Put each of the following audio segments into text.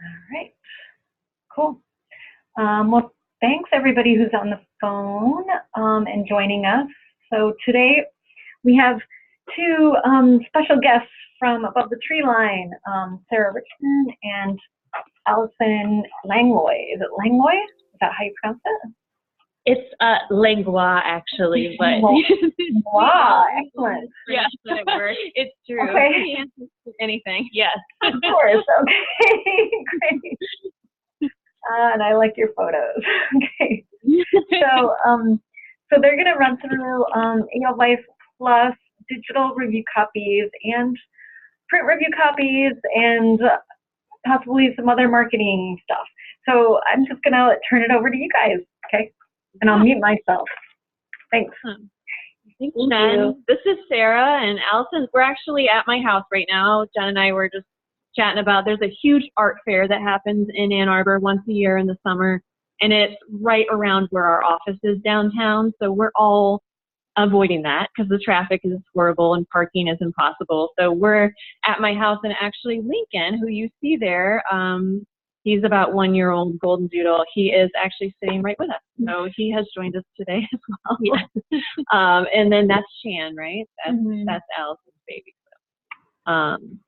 All right, cool. Well, thanks everybody who's on the phone and joining us. So today we have two special guests from Above the Tree Line, Sarah Richmond and Allison Langlois. Is it Langlois? Is that how you pronounce it? It's lengua, actually, but wow, excellent. Yes, but it works. It's true. Okay. Anything. Yes. Of course. Okay. Great. And I like your photos. Okay. So they're going to run through Edelweiss Plus digital review copies and print review copies and possibly some other marketing stuff. So I'm just going to turn it over to you guys. Okay. And I'll mute myself. Thanks. Thank you. This is Sarah and Allison. We're actually at my house right now. Jen and I were just chatting about there's a huge art fair that happens in Ann Arbor once a year in the summer, and it's right around where our office is downtown. So we're all avoiding that because the traffic is horrible and parking is impossible. So we're at my house, and actually Lincoln, who you see there, he's about 1-year-old golden doodle. He is actually sitting right with us. So he has joined us today as well. Yeah. And then that's Shan, right? That's Allison's baby.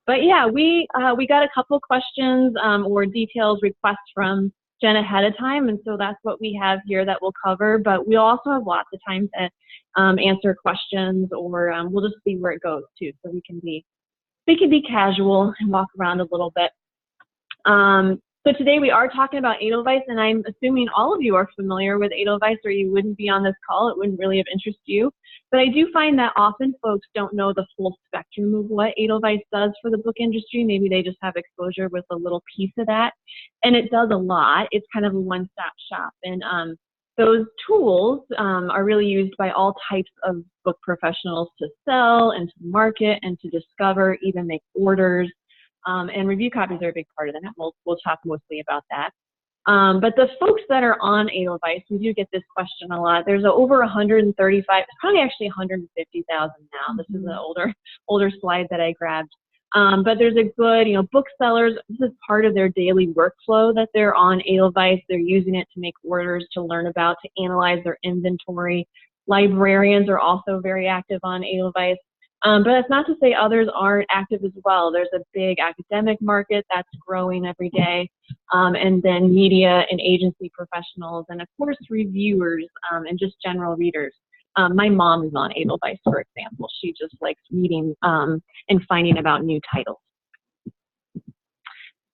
But yeah, we got a couple questions or details requests from Jen ahead of time. And so that's what we have here that we'll cover. But we also have lots of time to answer questions, or we'll just see where it goes too. So we can be casual and walk around a little bit. So today we are talking about Edelweiss, and I'm assuming all of you are familiar with Edelweiss, or you wouldn't be on this call. It wouldn't really have interested you. But I do find that often folks don't know the full spectrum of what Edelweiss does for the book industry. Maybe they just have exposure with a little piece of that. And it does a lot. It's kind of a one-stop shop. And those tools are really used by all types of book professionals to sell and to market and to discover, even make orders. And review copies are a big part of that. We'll talk mostly about that. But the folks that are on Edelweiss, we do get this question a lot. There's over 135, probably actually 150,000 now. This is an older slide that I grabbed. But there's a good, booksellers, this is part of their daily workflow that they're on Edelweiss. They're using it to make orders, to learn about, to analyze their inventory. Librarians are also very active on Edelweiss. But that's not to say others aren't active as well. There's a big academic market that's growing every day, and then media and agency professionals, and of course reviewers and just general readers. My mom is on Edelweiss, for example. She just likes reading and finding about new titles.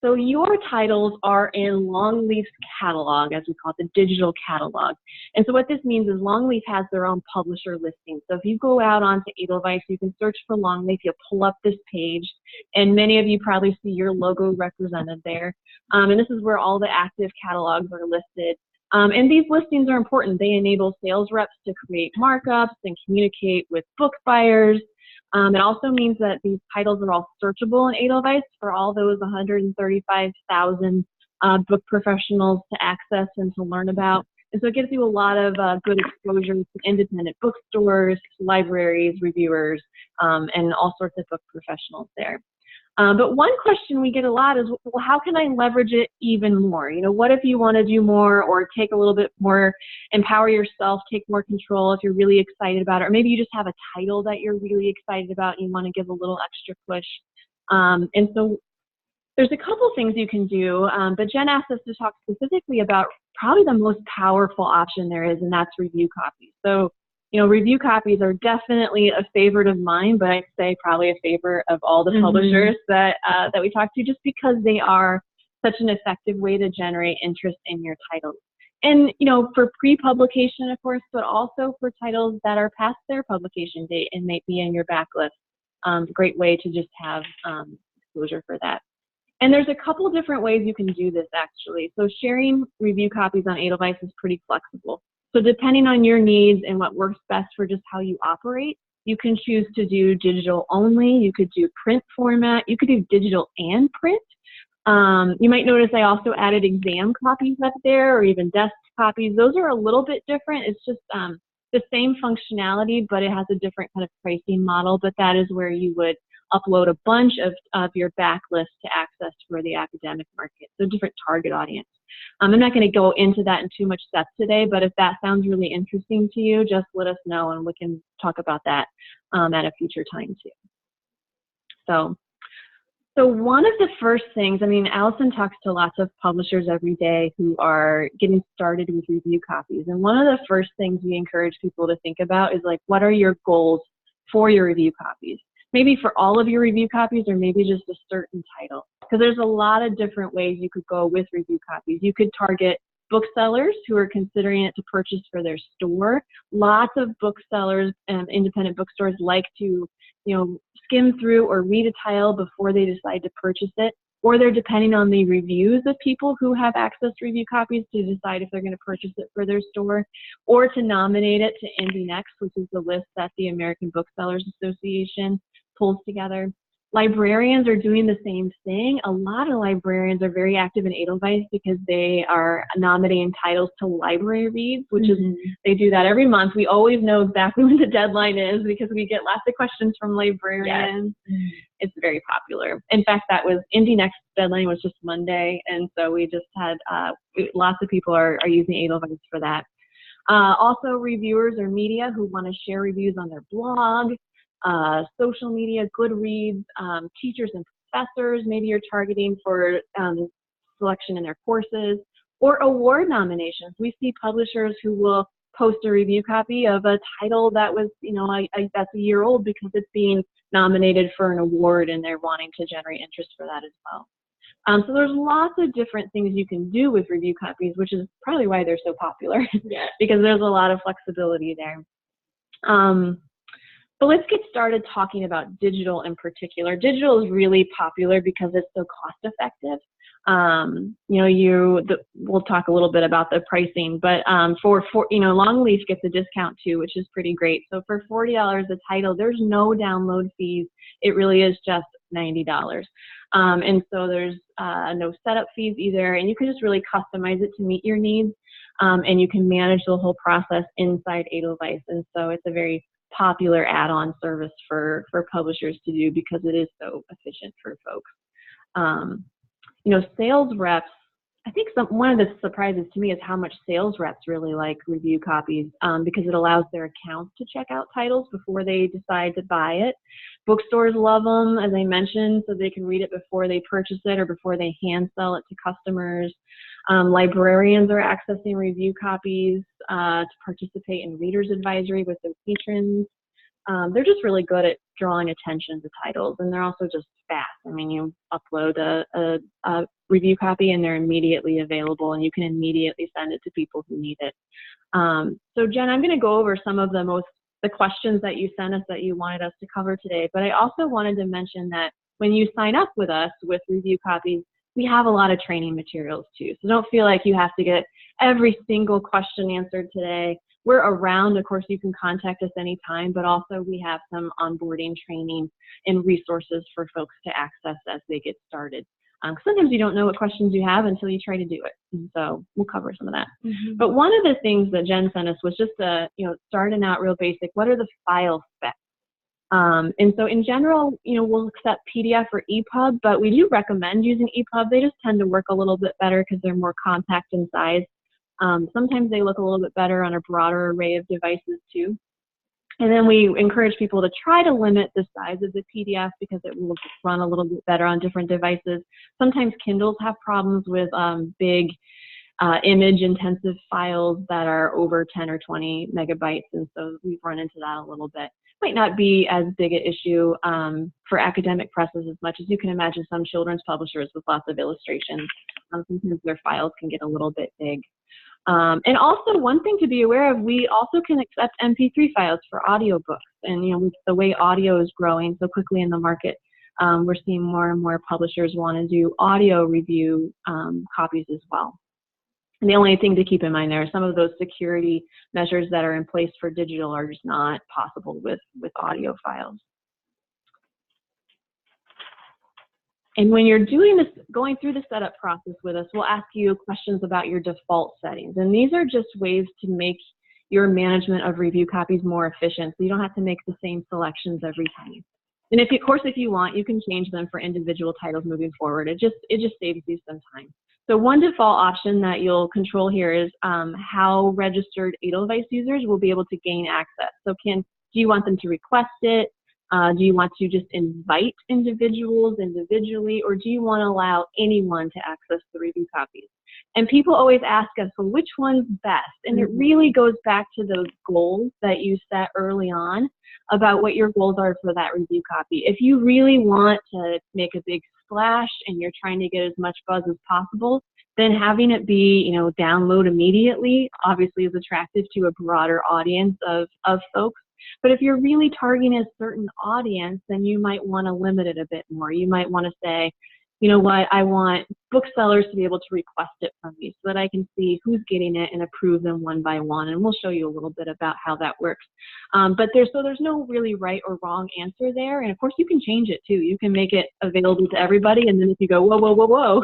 So your titles are in Longleaf's catalog, as we call it, the digital catalog. And so what this means is Longleaf has their own publisher listing. So if you go out onto Edelweiss, you can search for Longleaf, you'll pull up this page, and many of you probably see your logo represented there. And this is where all the active catalogs are listed. And these listings are important. They enable sales reps to create markups and communicate with book buyers. It also means that these titles are all searchable in Edelweiss for all those 135,000 book professionals to access and to learn about. And so it gives you a lot of good exposure to independent bookstores, libraries, reviewers, and all sorts of book professionals there. But one question we get a lot is, well, how can I leverage it even more? What if you want to do more or take a little bit more, empower yourself, take more control if you're really excited about it, or maybe you just have a title that you're really excited about and you want to give a little extra push. And so there's a couple things you can do, but Jen asked us to talk specifically about probably the most powerful option there is, and that's review copies. So review copies are definitely a favorite of mine, but I'd say probably a favorite of all the publishers that we talk to, just because they are such an effective way to generate interest in your titles. And, for pre-publication, of course, but also for titles that are past their publication date and may be in your backlist. Great way to just have exposure for that. And there's a couple different ways you can do this, actually. So sharing review copies on Edelweiss is pretty flexible. So depending on your needs and what works best for just how you operate, you can choose to do digital only. You could do print format. You could do digital and print. You might notice I also added exam copies up there, or even desk copies. Those are a little bit different. It's just the same functionality, but it has a different kind of pricing model. But that is where you would upload a bunch of your backlist to access for the academic market, so different target audience. I'm not going to go into that in too much depth today, but if that sounds really interesting to you, just let us know and we can talk about that at a future time too. So one of the first things, I mean, Allison talks to lots of publishers every day who are getting started with review copies. And one of the first things we encourage people to think about is like, what are your goals for your review copies? Maybe for all of your review copies or maybe just a certain title. Because there's a lot of different ways you could go with review copies. You could target booksellers who are considering it to purchase for their store. Lots of booksellers and independent bookstores like to, skim through or read a title before they decide to purchase it, or they're depending on the reviews of people who have access to review copies to decide if they're going to purchase it for their store, or to nominate it to IndieNext, which is the list that the American Booksellers Association pulls together. Librarians are doing the same thing. A lot of librarians are very active in Edelweiss because they are nominating titles to library reads, which is, they do that every month. We always know exactly when the deadline is because we get lots of questions from librarians. Yes. It's very popular. In fact, that was IndieNext deadline was just Monday, and so we just had lots of people are using Edelweiss for that. Also, reviewers or media who want to share reviews on their blog. Social media, Goodreads, teachers and professors, maybe you're targeting for selection in their courses, or award nominations. We see publishers who will post a review copy of a title that was, that's a year old because it's being nominated for an award and they're wanting to generate interest for that as well. So there's lots of different things you can do with review copies, which is probably why they're so popular, because there's a lot of flexibility there. But let's get started talking about digital in particular. Digital is really popular because it's so cost effective. We'll talk a little bit about the pricing, but Longleaf gets a discount too, which is pretty great. So for $40 a title, there's no download fees. It really is just $90. And so there's no setup fees either, and you can just really customize it to meet your needs, and you can manage the whole process inside Edelweiss. And so it's a very popular add-on service for publishers to do because it is so efficient for folks. Sales reps, I think one of the surprises to me is how much sales reps really like review copies because it allows their accounts to check out titles before they decide to buy it. Bookstores love them, as I mentioned, so they can read it before they purchase it or before they hand sell it to customers. Librarians are accessing review copies to participate in reader's advisory with their patrons. They're just really good at drawing attention to titles, and they're also just fast. I mean, you upload a review copy and they're immediately available, and you can immediately send it to people who need it. So Jen, I'm going to go over some of the questions that you sent us that you wanted us to cover today, but I also wanted to mention that when you sign up with us with review copies, we have a lot of training materials too. So don't feel like you have to get every single question answered today. We're around. Of course, you can contact us anytime, but also we have some onboarding training and resources for folks to access as they get started. Sometimes you don't know what questions you have until you try to do it. And so we'll cover some of that. But one of the things that Jen sent us was just starting out real basic. What are the file specs? And so in general, we'll accept PDF or EPUB, but we do recommend using EPUB. They just tend to work a little bit better because they're more compact in size. Sometimes they look a little bit better on a broader array of devices too. And then we encourage people to try to limit the size of the PDF because it will run a little bit better on different devices. Sometimes Kindles have problems with big image intensive files that are over 10 or 20 megabytes. And so we've run into that a little bit. Might not be as big an issue for academic presses as much as you can imagine some children's publishers with lots of illustrations. Sometimes their files can get a little bit big. And also one thing to be aware of, we also can accept MP3 files for audiobooks. And with the way audio is growing so quickly in the market, we're seeing more and more publishers want to do audio review copies as well. And the only thing to keep in mind there are some of those security measures that are in place for digital are just not possible with audio files. And when you're doing this, going through the setup process with us, we'll ask you questions about your default settings. And these are just ways to make your management of review copies more efficient, so you don't have to make the same selections every time. And of course, if you want, you can change them for individual titles moving forward. It just saves you some time. So one default option that you'll control here is how registered Edelweiss users will be able to gain access. So do you want them to request it? Do you want to just invite individuals individually, or do you want to allow anyone to access the review copies? And people always ask us, well, which one's best? And it really goes back to those goals that you set early on about what your goals are for that review copy. If you really want to make a big splash and you're trying to get as much buzz as possible, then having it be, download immediately obviously is attractive to a broader audience of folks. But if you're really targeting a certain audience, then you might want to limit it a bit more. You might want to say, you know what, I want booksellers to be able to request it from me so that I can see who's getting it and approve them one by one. And we'll show you a little bit about how that works. But there's no really right or wrong answer there. And of course, you can change it too. You can make it available to everybody. And then if you go, whoa, whoa, whoa, whoa,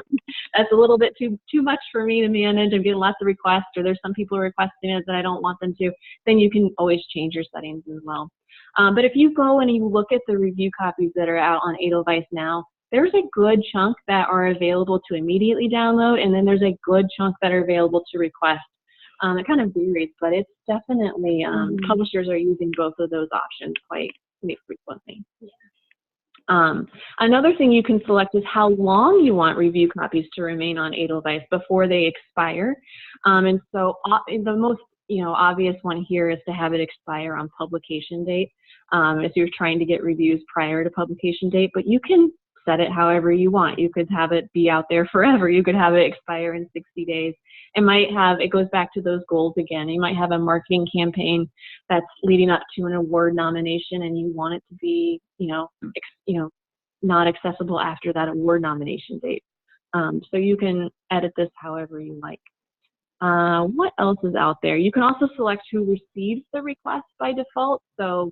that's a little bit too much for me to manage. I'm getting lots of requests, or there's some people requesting it that I don't want them to, then you can always change your settings as well. But if you go and you look at the review copies that are out on Edelweiss now, there's a good chunk that are available to immediately download, and then there's a good chunk that are available to request. It kind of varies, but it's definitely, publishers are using both of those options quite frequently. Yeah. Another thing you can select is how long you want review copies to remain on Edelweiss before they expire. And so the most obvious one here is to have it expire on publication date if you're trying to get reviews prior to publication date, but you can set it however you want. You could have it be out there forever. You could have it expire in 60 days. It goes back to those goals again. You might have a marketing campaign that's leading up to an award nomination, and you want it to be, not accessible after that award nomination date. So you can edit this however you like. What else is out there? You can also select who receives the request by default. So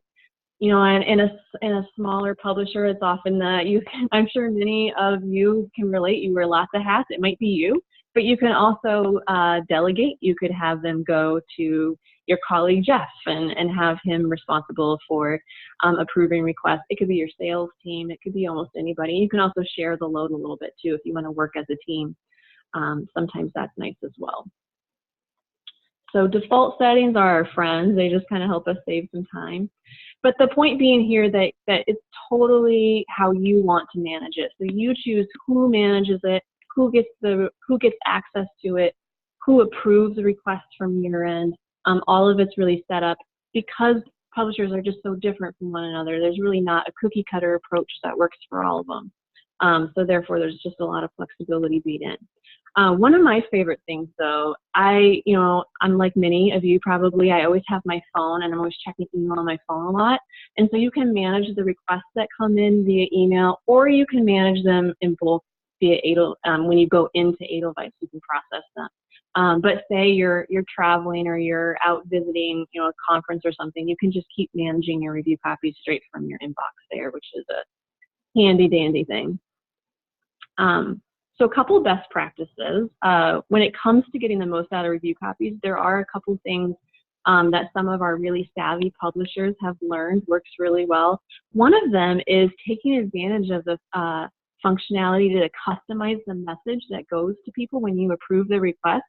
in a smaller publisher, it's often that I'm sure many of you can relate. You wear lots of hats. It might be you, but you can also delegate. You could have them go to your colleague Jeff and have him responsible for approving requests. It could be your sales team. It could be almost anybody. You can also share the load a little bit too if you want to work as a team. Sometimes that's nice as well. So default settings are our friends. They just kind of help us save some time. But the point being here that it's totally how you want to manage it. So you choose who manages it, who gets access to it, who approves the request from your end. All of it's really set up because publishers are just so different from one another. There's really not a cookie cutter approach that works for all of them. So therefore, there's just a lot of flexibility built in. One of my favorite things, though, I'm like many of you probably, I always have my phone and I'm always checking email on my phone a lot. And so you can manage the requests that come in via email, or you can manage them in bulk via when you go into Edelweiss, you can process them. But say you're traveling or you're out visiting, a conference or something, you can just keep managing your review copies straight from your inbox there, which is a handy dandy thing. So a couple of best practices. When it comes to getting the most out of review copies, there are a couple things that some of our really savvy publishers have learned works really well. One of them is taking advantage of the functionality to customize the message that goes to people when you approve the request.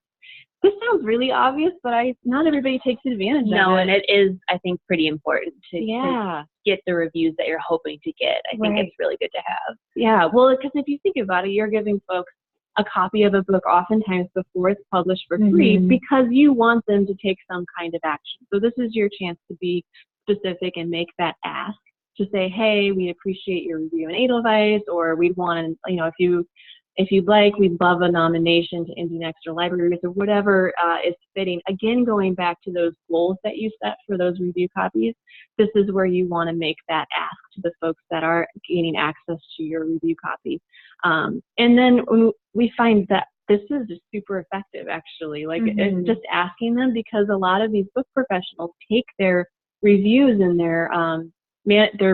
This sounds really obvious, but not everybody takes advantage of it. No, and it is, I think, pretty important to get the reviews that you're hoping to get. I think it's really good to have. Yeah, well, because if you think about it, you're giving folks a copy of a book oftentimes before it's published for free because you want them to take some kind of action. So this is your chance to be specific and make that ask, to say, hey, we appreciate your review in Edelweiss, or we'd want to, if you'd like, we'd love a nomination to Indie Next or Libraries or whatever is fitting. Again, going back to those goals that you set for those review copies, this is where you want to make that ask to the folks that are gaining access to your review copy. And then we find that this is just super effective, actually, it's just asking them, because a lot of these book professionals take their reviews and their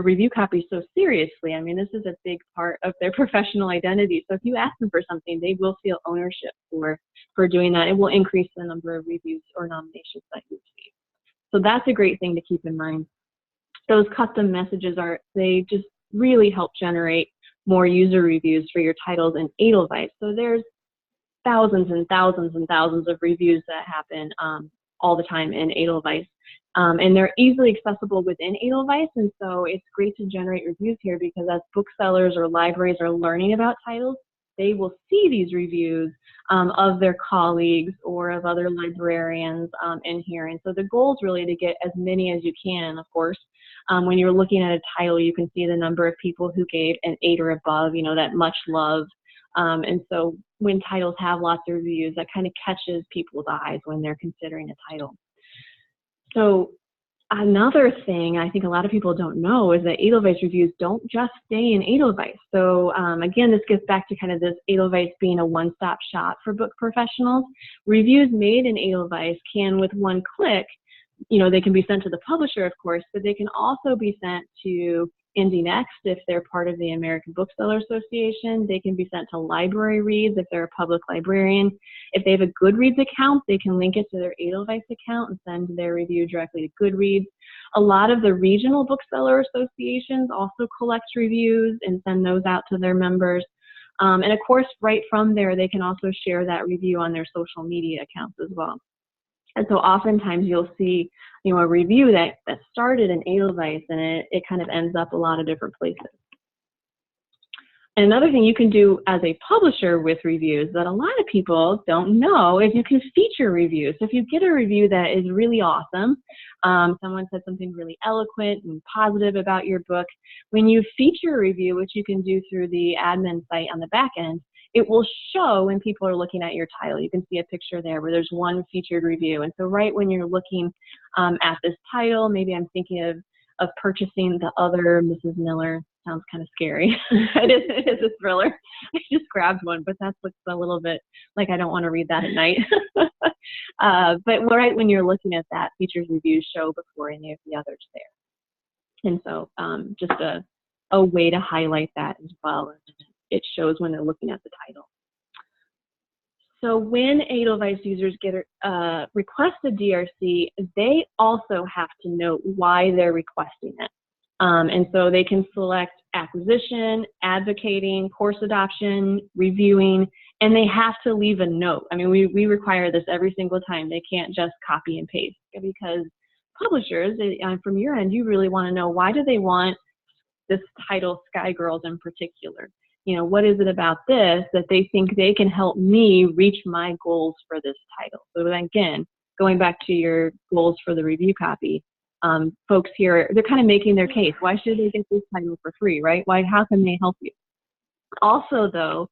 review copies so seriously. I mean, this is a big part of their professional identity. So if you ask them for something, they will feel ownership for doing that. It will increase the number of reviews or nominations that you receive. So that's a great thing to keep in mind. Those custom messages really help generate more user reviews for your titles in Edelweiss. So there's thousands and thousands and thousands of reviews that happen all the time in Edelweiss. And they're easily accessible within Edelweiss, and so it's great to generate reviews here because as booksellers or libraries are learning about titles, they will see these reviews of their colleagues or of other librarians in here. And so the goal is really to get as many as you can, of course. When you're looking at a title, you can see the number of people who gave an 8 or above, you know, that much love. And so when titles have lots of reviews, that kind of catches people's eyes when they're considering a title. So another thing I think a lot of people don't know is that Edelweiss reviews don't just stay in Edelweiss. So again, this gets back to kind of this Edelweiss being a one-stop shop for book professionals. Reviews made in Edelweiss can, with one click, you know, they can be sent to the publisher, of course, but they can also be sent to Indie Next if they're part of the American Bookseller Association. They can be sent to Library Reads if they're a public librarian. If they have a Goodreads account, they can link it to their Edelweiss account and send their review directly to Goodreads. A lot of the regional bookseller associations also collect reviews and send those out to their members. And of course, right from there, they can also share that review on their social media accounts as well. And so oftentimes you'll see, you know, a review that started in Edelweiss and it kind of ends up a lot of different places. And another thing you can do as a publisher with reviews that a lot of people don't know is you can feature reviews. So if you get a review that is really awesome, someone said something really eloquent and positive about your book, when you feature a review, which you can do through the admin site on the back end, it will show when people are looking at your title. You can see a picture there where there's one featured review. And so right when you're looking at this title, maybe I'm thinking of purchasing the other Mrs. Miller. Sounds kind of scary. It is a thriller. I just grabbed one, but that looks a little bit like I don't want to read that at night. But right when you're looking at that, features reviews show before any of the others there. And so just a way to highlight that as well. It shows when they're looking at the title. So when Edelweiss users get request a DRC, they also have to note why they're requesting it. And so they can select acquisition, advocating, course adoption, reviewing, and they have to leave a note. I mean, we require this every single time. They can't just copy and paste because publishers, from your end, you really want to know why do they want this title, Sky Girls in particular. You know, what is it about this that they think they can help me reach my goals for this title? So then again, going back to your goals for the review copy, folks here, they're kind of making their case. Why should they get this title for free, right? How can they help you? Also though,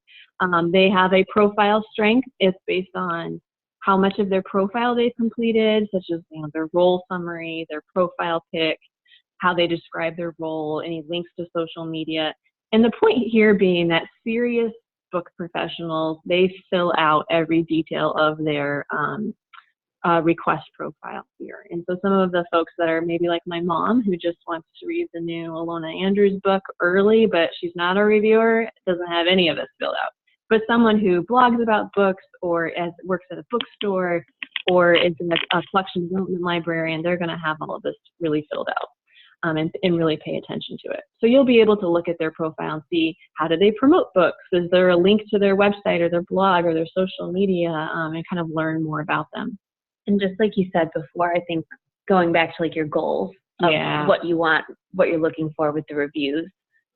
they have a profile strength. It's based on how much of their profile they've completed, such as, you know, their role summary, their profile pic, how they describe their role, any links to social media. And the point here being that serious book professionals, they fill out every detail of their request profile here. And so some of the folks that are maybe like my mom, who just wants to read the new Alona Andrews book early, but she's not a reviewer, doesn't have any of this filled out. But someone who blogs about books or works at a bookstore or is a collection development librarian, they're going to have all of this really filled out. And really pay attention to it. So you'll be able to look at their profile and see how do they promote books? Is there a link to their website or their blog or their social media, and kind of learn more about them. And just like you said before, I think going back to like your goals of what you want, what you're looking for with the reviews,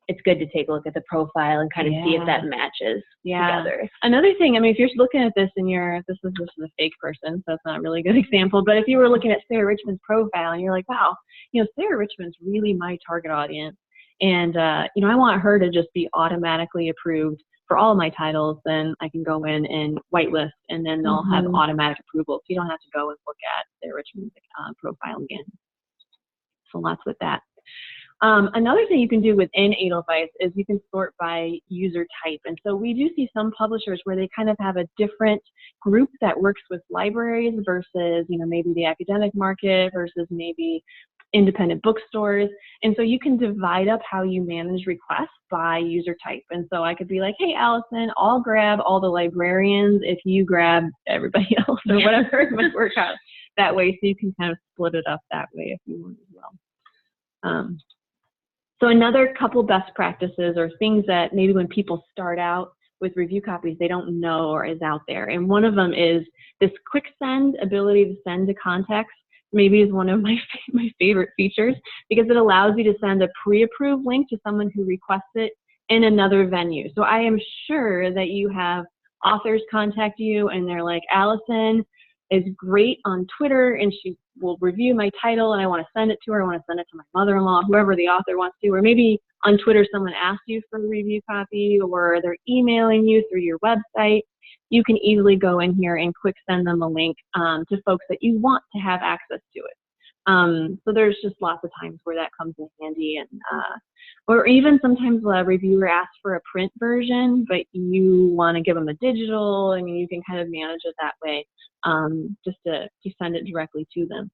it's good to take a look at the profile and kind of see if that matches together. Another thing, I mean, if you're looking at this and this is a fake person, so it's not a really good example, but if you were looking at Sarah Richmond's profile and you're like, wow, you know, Sarah Richmond's really my target audience, and you know, I want her to just be automatically approved for all of my titles, then I can go in and whitelist, and then they'll have automatic approval, so you don't have to go and look at Sarah Richmond's profile again. So lots with that. Another thing you can do within Edelweiss is you can sort by user type. And so we do see some publishers where they kind of have a different group that works with libraries versus, you know, maybe the academic market versus maybe independent bookstores. And so you can divide up how you manage requests by user type. And so I could be like, hey, Allison, I'll grab all the librarians if you grab everybody else or whatever it might work out that way. So you can kind of split it up that way if you want as well. So another couple best practices or things that maybe when people start out with review copies they don't know or is out there. And one of them is this quick send, ability to send to contacts. Maybe is one of my favorite features because it allows you to send a pre-approved link to someone who requests it in another venue. So I am sure that you have authors contact you and they're like, Allison is great on Twitter and she will review my title and I want to send it to her. I want to send it to my mother-in-law, whoever the author wants to, or maybe on Twitter someone asks you for a review copy or they're emailing you through your website. You can easily go in here and quick send them a link to folks that you want to have access to it. So there's just lots of times where that comes in handy, and or even sometimes a reviewer asks for a print version, but you want to give them a digital. I mean, you can kind of manage it that way, just to send it directly to them.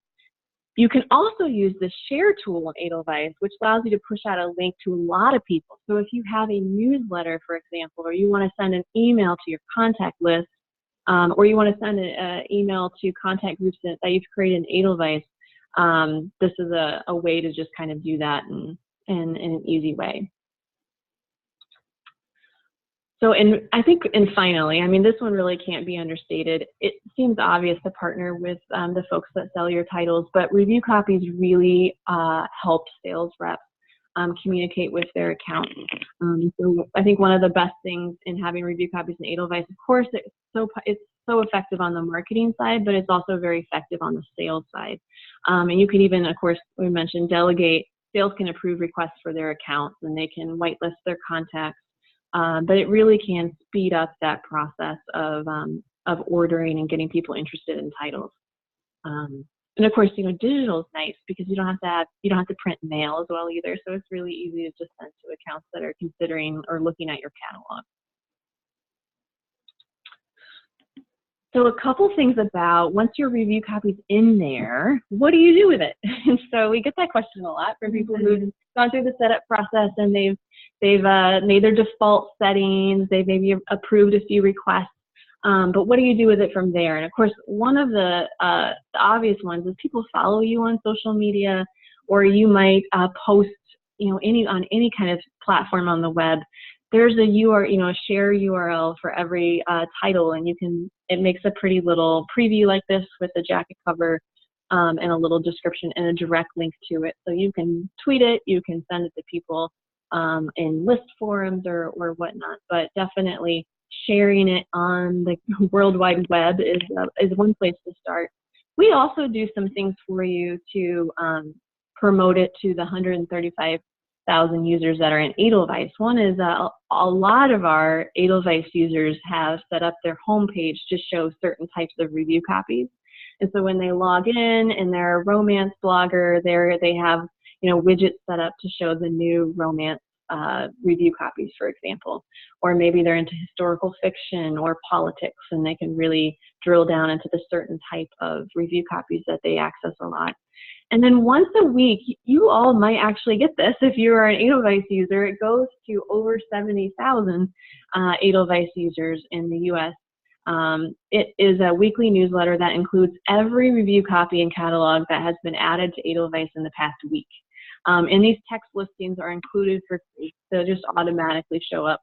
You can also use the share tool in Edelweiss, which allows you to push out a link to a lot of people. So if you have a newsletter, for example, or you want to send an email to your contact list, or you want to send an email to contact groups that you've created in Edelweiss, this is a way to just kind of do that in an easy way. So, finally, I mean, this one really can't be understated. It seems obvious to partner with the folks that sell your titles, but review copies really help sales reps communicate with their accounts. So I think one of the best things in having review copies in Edelweiss, of course, it's so effective on the marketing side, but it's also very effective on the sales side. And you can even, of course, we mentioned delegate. Sales can approve requests for their accounts, and they can whitelist their contacts. But it really can speed up that process of ordering and getting people interested in titles. And of course, digital is nice because you don't have to print mail as well either. So it's really easy to just send to accounts that are considering or looking at your catalog. So a couple things about once your review copy's in there, what do you do with it? And so we get that question a lot from people who've gone through the setup process and they've made their default settings, they've maybe approved a few requests, but what do you do with it from there? And of course, one of the obvious ones is people follow you on social media, or you might post, on any kind of platform on the web. There's a share URL for every title, and it makes a pretty little preview like this with a jacket cover and a little description and a direct link to it. So you can tweet it, you can send it to people in list forums or whatnot, but definitely sharing it on the World Wide Web is one place to start. We also do some things for you to promote it to the 135,000 users that are in Edelweiss. One is a lot of our Edelweiss users have set up their homepage to show certain types of review copies. And so when they log in and they're a romance blogger, they have widgets set up to show the new romance review copies, for example. Or maybe they're into historical fiction or politics, and they can really drill down into the certain type of review copies that they access a lot. And then once a week, you all might actually get this if you are an Edelweiss user. It goes to over 70,000 Edelweiss users in the US. It is a weekly newsletter that includes every review copy and catalog that has been added to Edelweiss in the past week. And these text listings are included for free. They'll just automatically show up.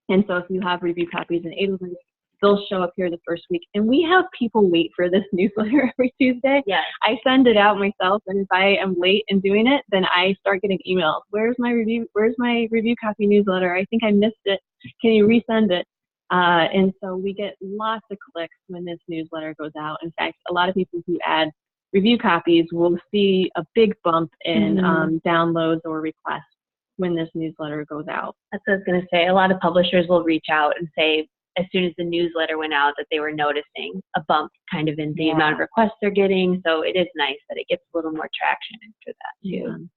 And so if you have review copies in Edelweiss, they'll show up here the first week. And we have people wait for this newsletter every Tuesday. Yes. I send it out myself, and if I am late in doing it, then I start getting emails. Where's my review copy newsletter? I think I missed it. Can you resend it? And so we get lots of clicks when this newsletter goes out. In fact, a lot of people who add review copies will see a big bump in downloads or requests when this newsletter goes out. That's what I was going to say. A lot of publishers will reach out and say, as soon as the newsletter went out, that they were noticing a bump kind of in the amount of requests they're getting. So it is nice that it gets a little more traction after that too.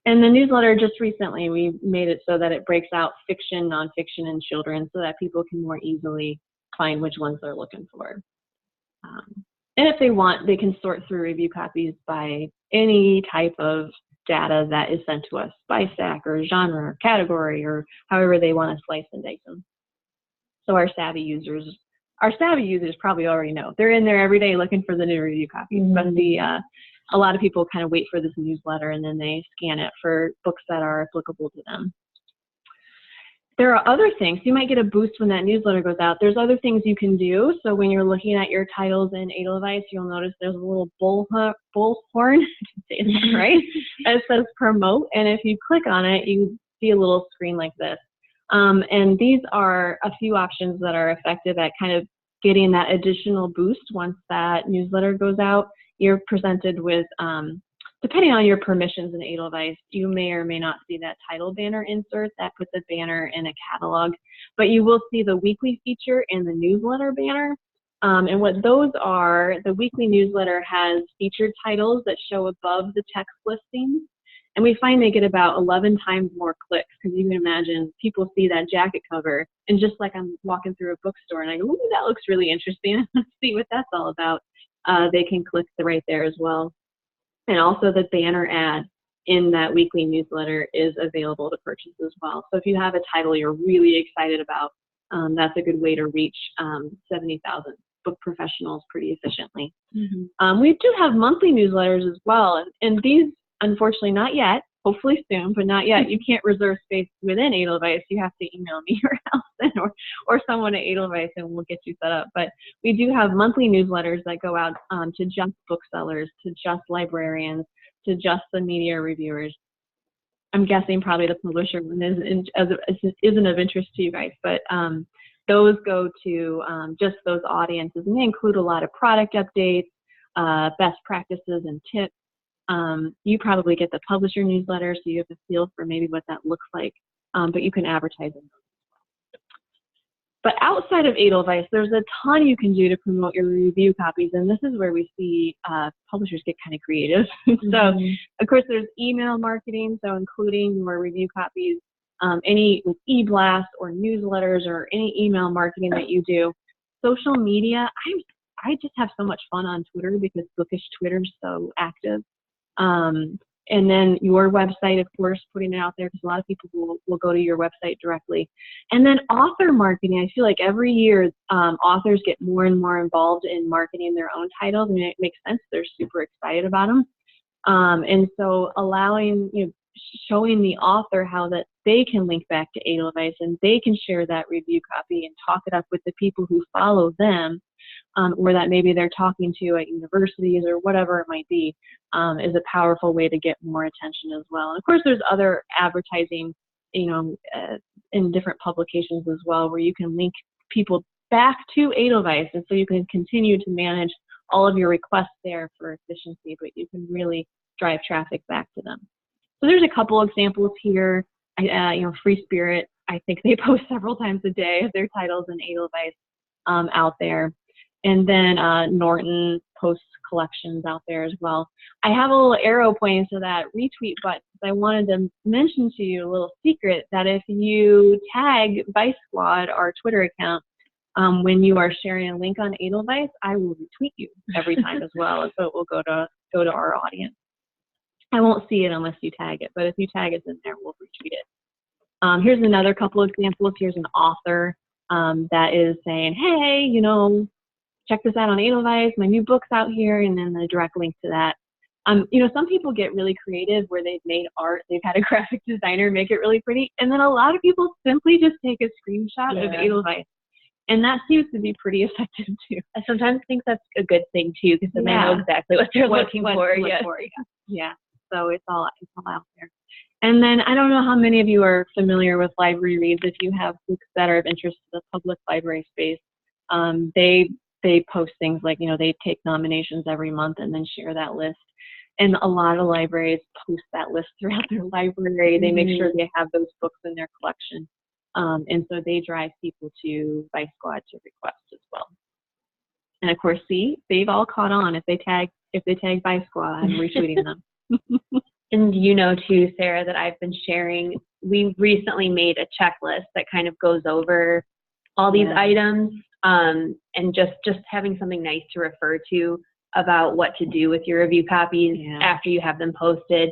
And the newsletter, just recently, we made it so that it breaks out fiction, nonfiction, and children so that people can more easily find which ones they're looking for. And if they want, they can sort through review copies by any type of data that is sent to us, by stack or genre or category, or however they want to slice and dice them. So our savvy users probably already know. They're in there every day looking for the new review copies. But a lot of people kind of wait for this newsletter and then they scan it for books that are applicable to them. There are other things. You might get a boost when that newsletter goes out. There's other things you can do. So when you're looking at your titles in Edelweiss, you'll notice there's a little bullhorn, I didn't say that right, that says promote. And if you click on it, you see a little screen like this. And these are a few options that are effective at kind of getting that additional boost once that newsletter goes out. You're presented with, depending on your permissions in Edelweiss, you may or may not see that title banner insert. That puts a banner in a catalog, but you will see the weekly feature and the newsletter banner. And what those are, the weekly newsletter has featured titles that show above the text listings. And we find they get about 11 times more clicks, because you can imagine people see that jacket cover, and just like I'm walking through a bookstore and I go, ooh, that looks really interesting, let's see what that's all about. They can click right there as well. And also the banner ad in that weekly newsletter is available to purchase as well. So if you have a title you're really excited about, that's a good way to reach 70,000 book professionals pretty efficiently. Mm-hmm. We do have monthly newsletters as well. And these, unfortunately, not yet, hopefully soon, but not yet. You can't reserve space within Edelweiss. You have to email me or Allison or someone at Edelweiss and we'll get you set up. But we do have monthly newsletters that go out to just booksellers, to just librarians, to just the media reviewers. I'm guessing probably the publisher one isn't of interest to you guys, but those go to just those audiences, and they include a lot of product updates, best practices and tips. You probably get the publisher newsletter, so you have a feel for maybe what that looks like, but you can advertise in those. But outside of Edelweiss, there's a ton you can do to promote your review copies, and this is where we see publishers get kind of creative. So, of course, there's email marketing, so including your review copies, any with e-blasts or newsletters or any email marketing that you do. Social media, I just have so much fun on Twitter because bookish Twitter is so active. And then your website, of course, putting it out there, because a lot of people will go to your website directly. And then author marketing. I feel like every year authors get more and more involved in marketing their own titles. I mean, it makes sense. They're super excited about them. And so allowing, showing the author how that they can link back to Edelweiss and they can share that review copy and talk it up with the people who follow them, or that maybe they're talking to at universities or whatever it might be, is a powerful way to get more attention as well. And of course, there's other advertising, in different publications as well, where you can link people back to Edelweiss, and so you can continue to manage all of your requests there for efficiency, but you can really drive traffic back to them. So there's a couple examples here. Free Spirit, I think they post several times a day of their titles in Edelweiss out there. And then Norton posts collections out there as well. I have a little arrow pointing to that retweet button because I wanted to mention to you a little secret that if you tag Vice Squad, our Twitter account, when you are sharing a link on Edelweiss, I will retweet you every time as well. And so it will go to our audience. I won't see it unless you tag it, but if you tag us in there, we'll retweet it. Here's another couple examples. Here's an author that is saying, hey, check this out on Edelweiss, my new book's out here, and then the direct link to that. Some people get really creative where they've made art, they've had a graphic designer make it really pretty, and then a lot of people simply just take a screenshot of Edelweiss. And that seems to be pretty effective too. I sometimes think that's a good thing too, because then they know exactly what they're looking for. Yeah. So it's all out there. And then I don't know how many of you are familiar with library reads. If you have books that are of interest to the public library space, they post things like, they take nominations every month and then share that list. And a lot of libraries post that list throughout their library. They make sure they have those books in their collection. And so they drive people to Vice Squad to request as well. And of course, they've all caught on. If they tag Vice Squad, I'm retweeting them. And too, Sarah, that I've been sharing, we recently made a checklist that kind of goes over all these items, and just having something nice to refer to about what to do with your review copies after you have them posted.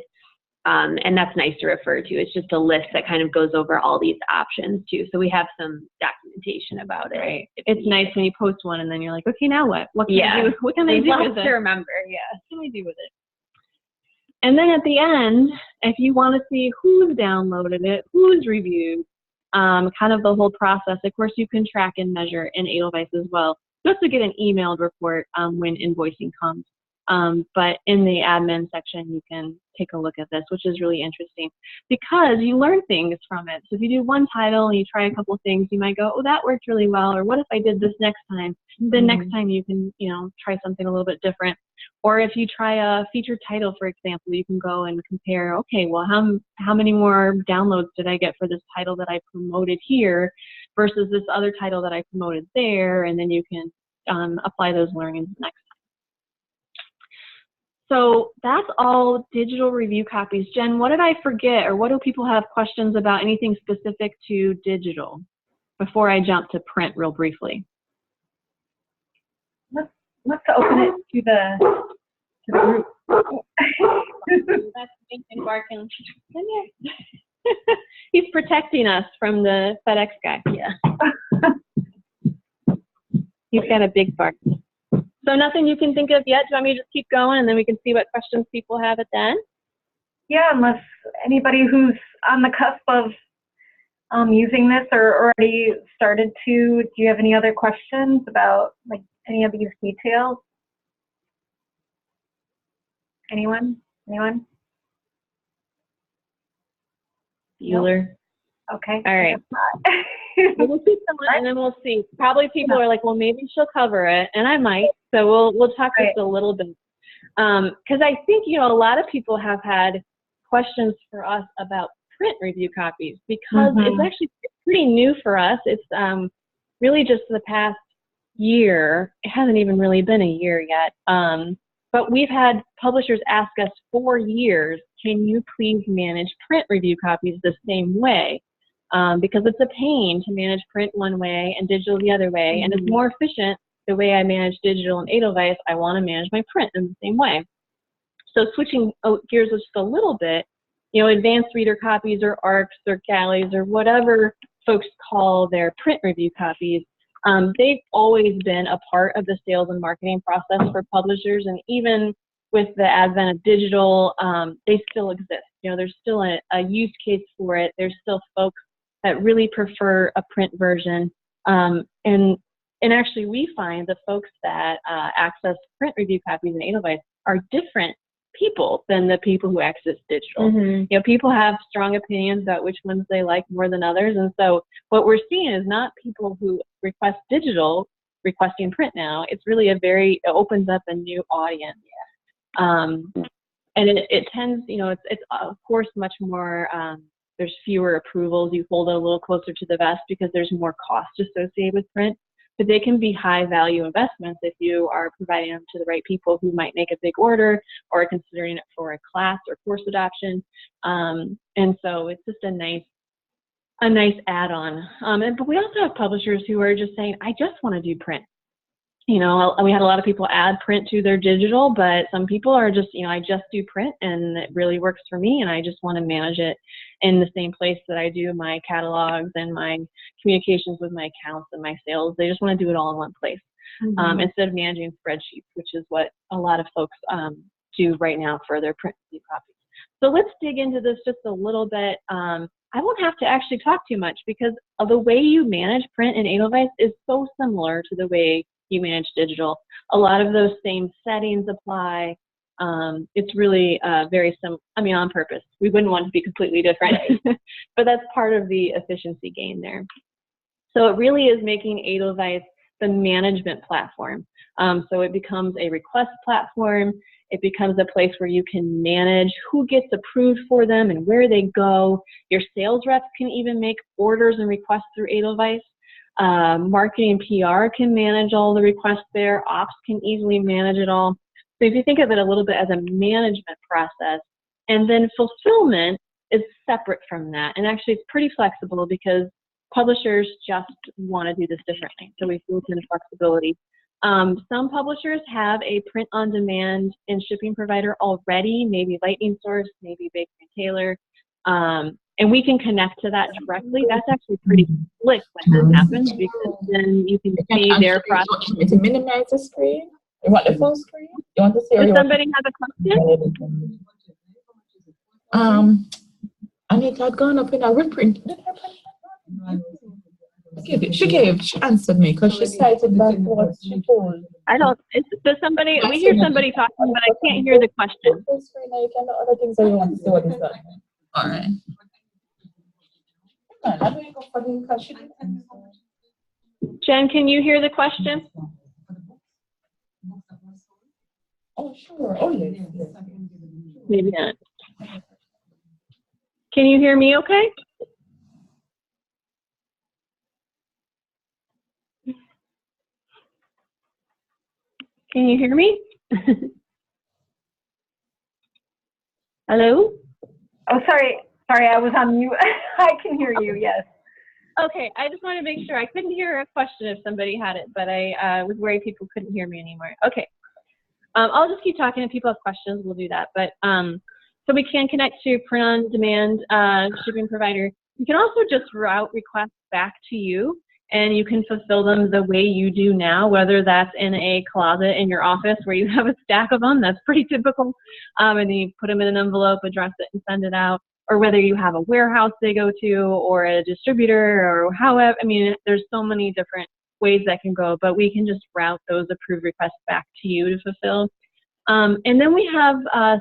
And that's nice to refer to. It's just a list that kind of goes over all these options too. So we have some documentation about it. Right. It's nice when you post one and then you're like, okay, now what? What can I do? What can I do with it? To remember, What can I do with it? And then at the end, if you want to see who's downloaded it, who's reviewed, kind of the whole process, of course, you can track and measure in Edelweiss as well, just to get an emailed report when invoicing comes. But in the admin section, you can take a look at this, which is really interesting because you learn things from it. So if you do one title and you try a couple of things, you might go, oh, that worked really well. Or what if I did this next time? Then next time you can, try something a little bit different. Or if you try a featured title, for example, you can go and compare, okay, well, how many more downloads did I get for this title that I promoted here versus this other title that I promoted there? And then you can apply those learnings next time. So that's all digital review copies. Jen, what did I forget, or what do people have questions about, anything specific to digital before I jump to print real briefly? Let's open it to the group. That's Nathan barking. Come here. He's protecting us from the FedEx guy. Yeah. He's got a big bark. So nothing you can think of yet? Do you want me to just keep going and then we can see what questions people have at the end? Yeah, unless anybody who's on the cusp of using this or already started to, do you have any other questions about like any of these details? Anyone? Anyone? Bueller. Okay. All right. We'll keep going and then we'll see. Probably people are like, well, maybe she'll cover it, and I might. So we'll talk just a little bit. Because I think, a lot of people have had questions for us about print review copies because it's actually pretty new for us. It's really just the past year. It hasn't even really been a year yet. But we've had publishers ask us for years, can you please manage print review copies the same way? Because it's a pain to manage print one way and digital the other way, and it's more efficient the way I manage digital in Edelweiss. I want to manage my print in the same way. So switching gears just a little bit, advanced reader copies or ARCs or galleys or whatever folks call their print review copies, they've always been a part of the sales and marketing process for publishers, and even with the advent of digital, they still exist. There's still a use case for it. There's still folks that really prefer a print version. And actually, we find the folks that access print review copies in Edelweiss are different people than the people who access digital. People have strong opinions about which ones they like more than others. And so what we're seeing is not people who request digital requesting print now. It's really it opens up a new audience. And it tends, it's of course much more, there's fewer approvals. You hold it a little closer to the vest because there's more cost associated with print. But they can be high value investments if you are providing them to the right people who might make a big order or are considering it for a class or course adoption. And so it's just a nice add-on. But we also have publishers who are just saying, I just want to do print. We had a lot of people add print to their digital, but some people are just, I just do print and it really works for me, and I just want to manage it in the same place that I do my catalogs and my communications with my accounts and my sales. They just want to do it all in one place instead of managing spreadsheets, which is what a lot of folks do right now for their print review copies. So let's dig into this just a little bit. I won't have to actually talk too much because the way you manage print in Edelweiss is so similar to the way you manage digital. A lot of those same settings apply. It's really very similar, on purpose. We wouldn't want it to be completely different, but that's part of the efficiency gain there. So it really is making Edelweiss the management platform. So it becomes a request platform. It becomes a place where you can manage who gets approved for them and where they go. Your sales reps can even make orders and requests through Edelweiss. Marketing PR can manage all the requests there. Ops can easily manage it all. So if you think of it a little bit as a management process, and then fulfillment is separate from that. And actually it's pretty flexible because publishers just want to do this differently. So we've built in flexibility. Some publishers have a print-on-demand and shipping provider already, maybe Lightning Source, maybe Baker & Taylor. And we can connect to that directly. That's actually pretty slick when that happens because then you can see their process. You want to minimize the screen? You want the full screen? You want to see? Does somebody have a question? And it had gone up in a reprint. Did I print? She answered me because she cited back what she told. I don't, does somebody, we hear somebody talking, but I can't hear the question. Other things that you want to see what is done. All right. Jen, can you hear the question? Oh, sure. Oh, yes. Maybe not. Can you hear me okay? Can you hear me? Hello? Oh, sorry, I was on mute. I can hear you, yes. Okay, I just wanted to make sure. I couldn't hear a question if somebody had it, but I was worried people couldn't hear me anymore. Okay, I'll just keep talking. If people have questions, we'll do that. But so we can connect to print-on-demand shipping provider. You can also just route requests back to you, and you can fulfill them the way you do now, whether that's in a closet in your office where you have a stack of them. That's pretty typical. And then you put them in an envelope, address it, and send it out. Or whether you have a warehouse they go to, or a distributor, or however. I mean, there's so many different ways that can go, but we can just route those approved requests back to you to fulfill. And then we have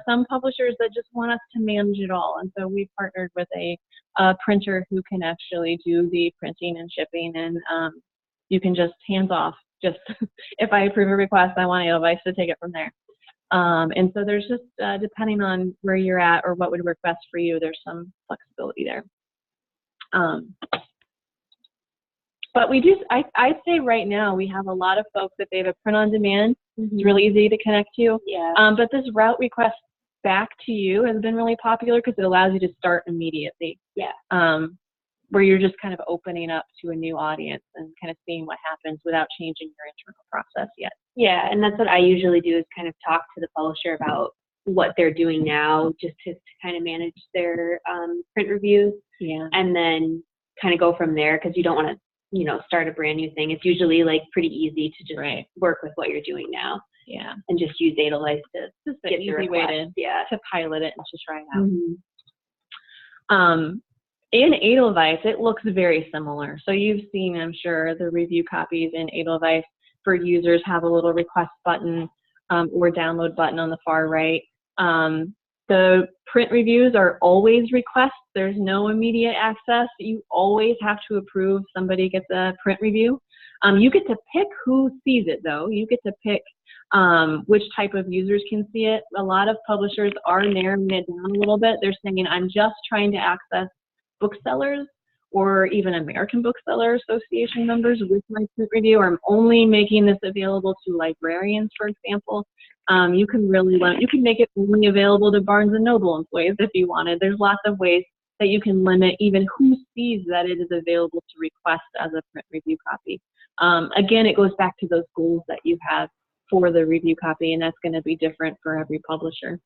some publishers that just want us to manage it all. And so we've partnered with a printer who can actually do the printing and shipping, and you can just hands off. Just if I approve a request, I want Edelweiss to take it from there. And so there's just, depending on where you're at or what would work best for you, there's some flexibility there. But we do, I'd say right now we have a lot of folks that they have a print on demand. It's really easy to connect to. Yeah. But this route request back to you has been really popular because it allows you to start immediately. Yeah. Where you're just kind of opening up to a new audience and kind of seeing what happens without changing your internal process yet. Yeah, and that's what I usually do, is kind of talk to the publisher about what they're doing now, just to kind of manage their print reviews. Yeah. And then kind of go from there, because you don't want to, start a brand new thing. It's usually like pretty easy to just work with what you're doing now. Yeah. And just use Edelweiss to just get the easy way to pilot it and to try it out. In Edelweiss, it looks very similar. So you've seen, I'm sure, the review copies in Edelweiss for users have a little request button or download button on the far right. The print reviews are always requests. There's no immediate access. You always have to approve somebody gets a print review. You get to pick who sees it, though. You get to pick which type of users can see it. A lot of publishers are narrowing it down a little bit. They're saying, I'm just trying to access booksellers or even American Bookseller Association members with my print review, or I'm only making this available to librarians, for example. You can make it only available to Barnes & Noble employees if you wanted. There's lots of ways that you can limit even who sees that it is available to request as a print review copy. Again, it goes back to those goals that you have for the review copy, and that's going to be different for every publisher.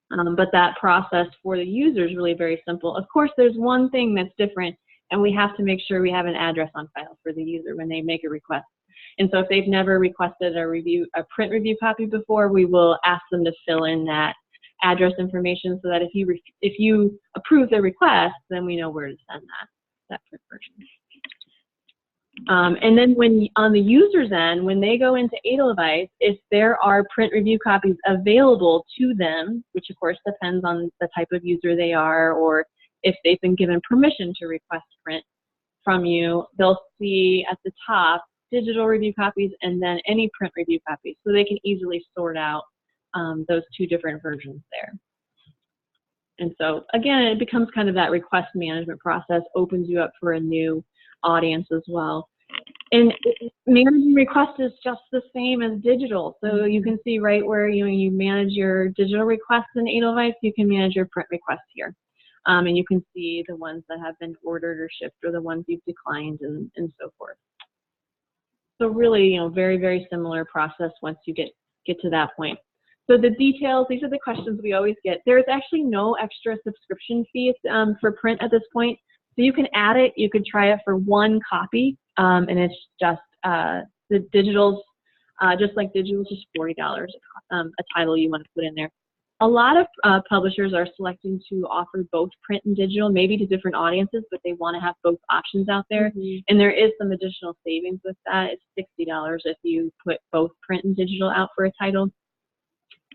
But that process for the user is really very simple. Of course, there's one thing that's different, and we have to make sure we have an address on file for the user when they make a request. And so if they've never requested a print review copy before, we will ask them to fill in that address information so that if you approve their request, then we know where to send that print version. And then on the user's end, when they go into Edelweiss, if there are print review copies available to them, which of course depends on the type of user they are, or if they've been given permission to request print from you, they'll see at the top digital review copies and then any print review copies, so they can easily sort out those two different versions there. And so again, it becomes kind of that request management process, opens you up for a new audience as well. And managing requests is just the same as digital. So you can see right where you manage your digital requests in Edelweiss, you can manage your print requests here. And you can see the ones that have been ordered or shipped or the ones you've declined and so forth. So really, very, very similar process once you get to that point. So the details, these are the questions we always get. There's actually no extra subscription fees for print at this point. So you can add it, you could try it for one copy, and it's just the digital's, just like digital's just $40 a title you want to put in there. A lot of publishers are selecting to offer both print and digital, maybe to different audiences, but they want to have both options out there. And there is some additional savings with that. It's $60 if you put both print and digital out for a title.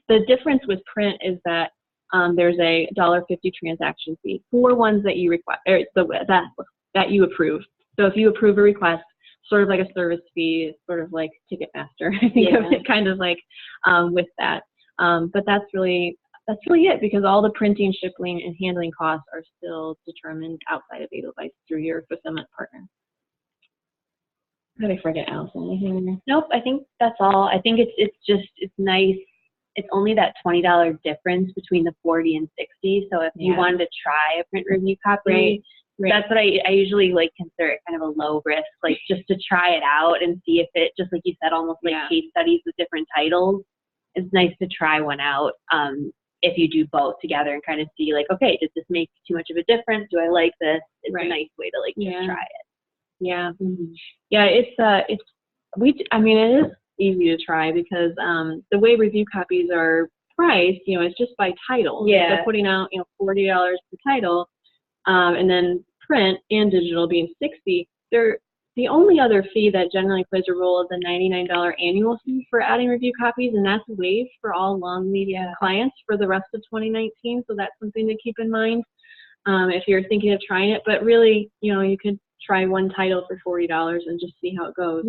The difference with print is that there's a $1.50 transaction fee for ones that you require, that you approve. So if you approve a request, sort of like a service fee, sort of like Ticketmaster, I think of it kind of like with that. But that's really it, because all the printing, shipping, and handling costs are still determined outside of Edelweiss through your fulfillment partner. Did I forget, Allison? Anything? Nope, I think that's all. I think it's nice. It's only that $20 difference between the 40 and 60. So if you wanted to try a print review copy, that's what I usually like consider it kind of a low risk, like just to try it out and see if it, just like you said, almost like case studies with different titles. It's nice to try one out if you do both together and kind of see like, okay, does this make too much of a difference? Do I like this? It's a nice way to like just try it. Yeah. Yeah, I mean, it is easy to try because the way review copies are priced, it's just by title. So putting out, $40 per title, and then print and digital being $60. The only other fee that generally plays a role is a $99 annual fee for adding review copies, and that's waived for all long lead clients for the rest of 2019. So that's something to keep in mind if you're thinking of trying it. But really, you could try one title for $40 and just see how it goes.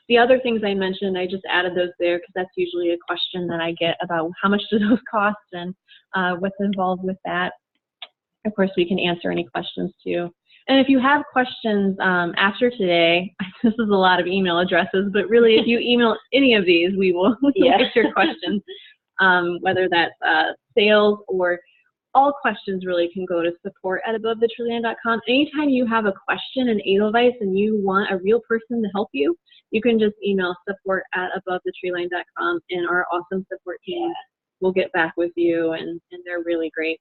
The other things I mentioned, I just added those there because that's usually a question that I get about how much do those cost and what's involved with that. Of course, we can answer any questions too. And if you have questions after today, this is a lot of email addresses, but really if you email any of these, we will get your questions, whether that's sales or all questions really can go to support@abovethetreeline.com. Anytime you have a question in Edelweiss and you want a real person to help you, you can just email support@abovethetreeline.com and our awesome support team will get back with you, and they're really great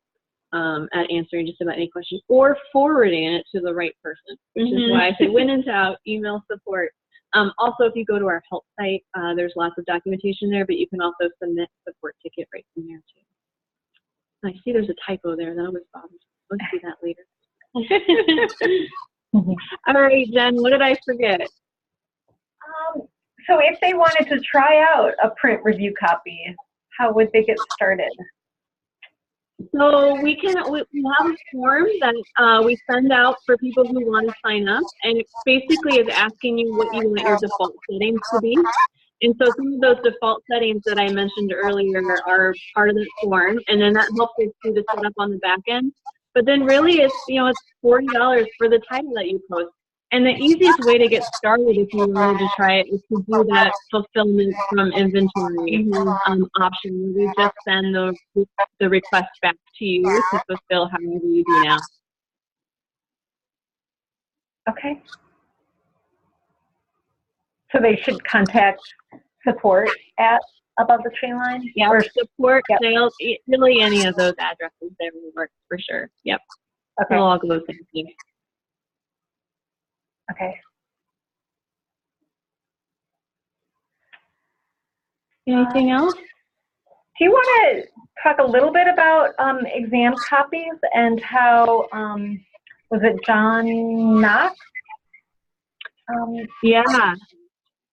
at answering just about any question or forwarding it to the right person, which is why I say when in doubt, email support. Also, if you go to our help site, there's lots of documentation there, but you can also submit a support ticket right from there too. I see there's a typo there. That always bothers me. Let's do that later. All right, Jen, what did I forget? So if they wanted to try out a print review copy, how would they get started? So we have a form that we send out for people who want to sign up, and it basically is asking you what you want your default settings to be. And so some of those default settings that I mentioned earlier are part of the form, and then that helps you do the setup on the back end. But then really it's $40 for the title that you post. And the easiest way to get started if you wanted to try it is to do that fulfillment from inventory option. We just send the request back to you to fulfill however you do now. Okay. So they should contact support at Above the Tree Line? Yeah, or support, sales, really any of those addresses there will work for sure. Yep. Okay. It'll all go the same thing. Okay. Anything else? Do you want to talk a little bit about exam copies and how, was it John Knox? Yeah.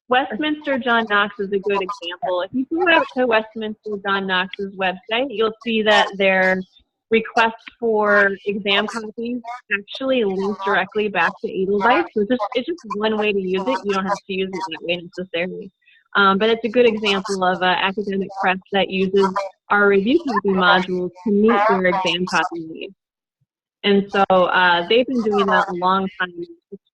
Westminster John Knox is a good example. If you go out to Westminster John Knox's website, you'll see that their requests for exam copies actually link directly back to Edelweiss. So it's just one way to use it. You don't have to use it that way necessarily. But it's a good example of an academic press that uses our review copy module to meet their exam copy needs. And so they've been doing that a long time.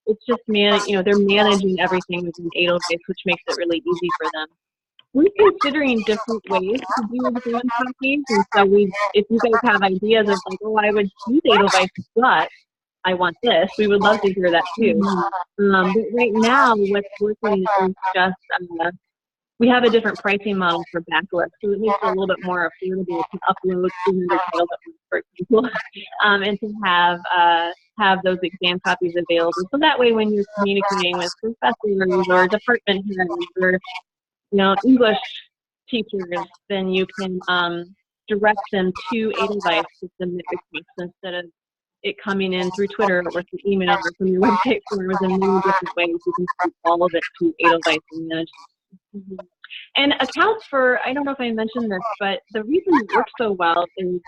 It's just they're managing everything within Edelweiss, which makes it really easy for them. We're considering different ways to do exam copies, and so if you guys have ideas of like, oh, I would use Edelweiss, but I want this, we would love to hear that too. But right now, what's working is just we have a different pricing model for backlist, so it makes it a little bit more affordable to upload 200 titles at once, for example, and to have those exam copies available. So that way, when you're communicating with professors or department heads or English teachers, then you can direct them to Edelweiss to submit requests instead of it coming in through Twitter or through email or from your website forms in many different ways. You can send all of it to Edelweiss and manage. And accounts for, I don't know if I mentioned this, but the reason it works so well is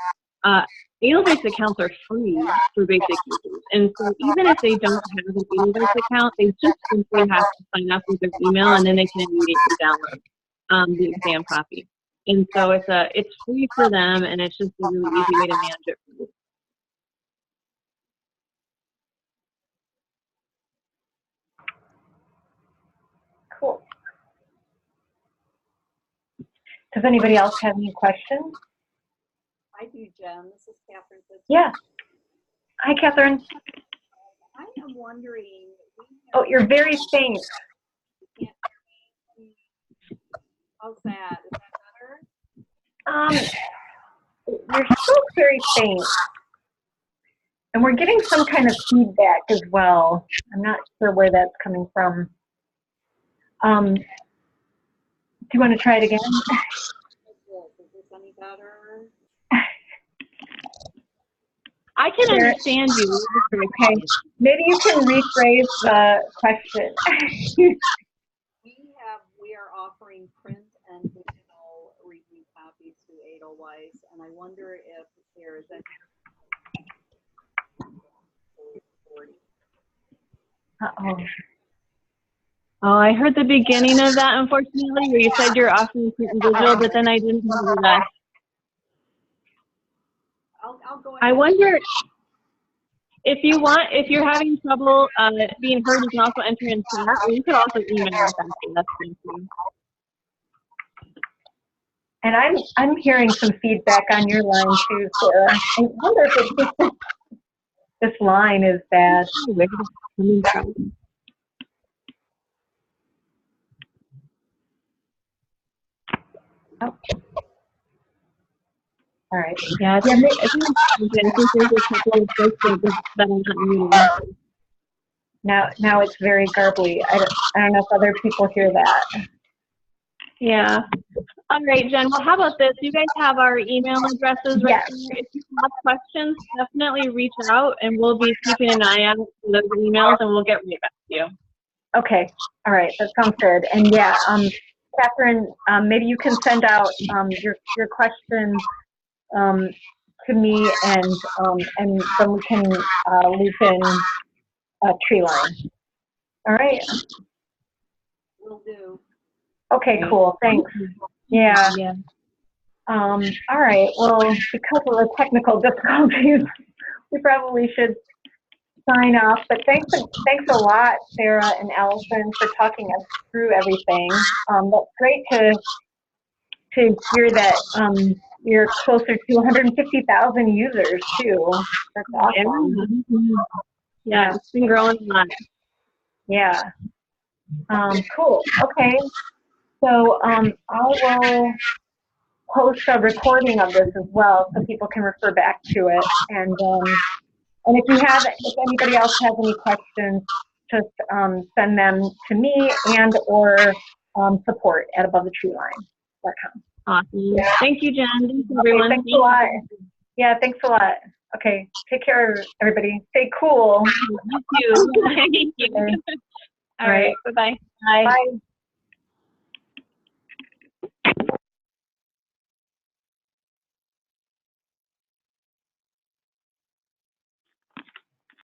Edelweiss accounts are free for basic users. And so even if they don't have an Edelweiss account, they just simply have to sign up with their email and then they can immediately download the exam copy. And so it's free for them, and it's just a really easy way to manage it for you. Cool. Does anybody else have any questions? I do, Jen. This is Catherine. Yeah. Hi, Catherine. I am wondering. Oh, you're very faint. How's that? Is that better? You're still very faint. And we're getting some kind of feedback as well. I'm not sure where that's coming from. Do you want to try it again? Is this any better? I can understand you. Okay. Maybe you can rephrase the question. We are offering print and digital review copies to Edelweiss, and I wonder if there is any. Uh-oh. Oh, I heard the beginning of that, unfortunately, where you said you're offering print and digital, but then I didn't hear that. I'll go ahead. I wonder if you're having trouble being heard, you can also enter in chat, or you could also email us after. That's fine too. And I'm hearing some feedback on your line too, Sarah. I wonder if it's just this line is bad. Oh. All right. Yeah, I think there's a couple of places that I'm not muted. Now it's very garbly. I don't know if other people hear that. Yeah. All right, Jen. Well, how about this? You guys have our email addresses right Yes. here. If you have questions, definitely reach out, and we'll be keeping an eye out for those emails, and we'll get right back to you. Okay. All right. That sounds good. And yeah, Catherine, maybe you can send out your questions to me, and then we can loop in Treeline. All right. Will do. Okay. Cool. Thanks. Yeah. All right. Well, because of the technical difficulties, we probably should sign off. But thanks a lot, Sarah and Allison, for talking us through everything. That's great to hear that you're closer to 150,000 users too. That's awesome. Yeah, it's been growing a lot. Yeah. Cool. Okay. So I will post a recording of this as well, so people can refer back to it. And if anybody else has any questions, just send them to me or support at abovethetreeline.com. Awesome. Yeah. Thank you, Jen. Thanks, everyone. Okay, thanks a lot. Yeah, thanks a lot. Okay, take care, everybody. Stay cool. You too. Thank you. All right. Bye-bye. Bye.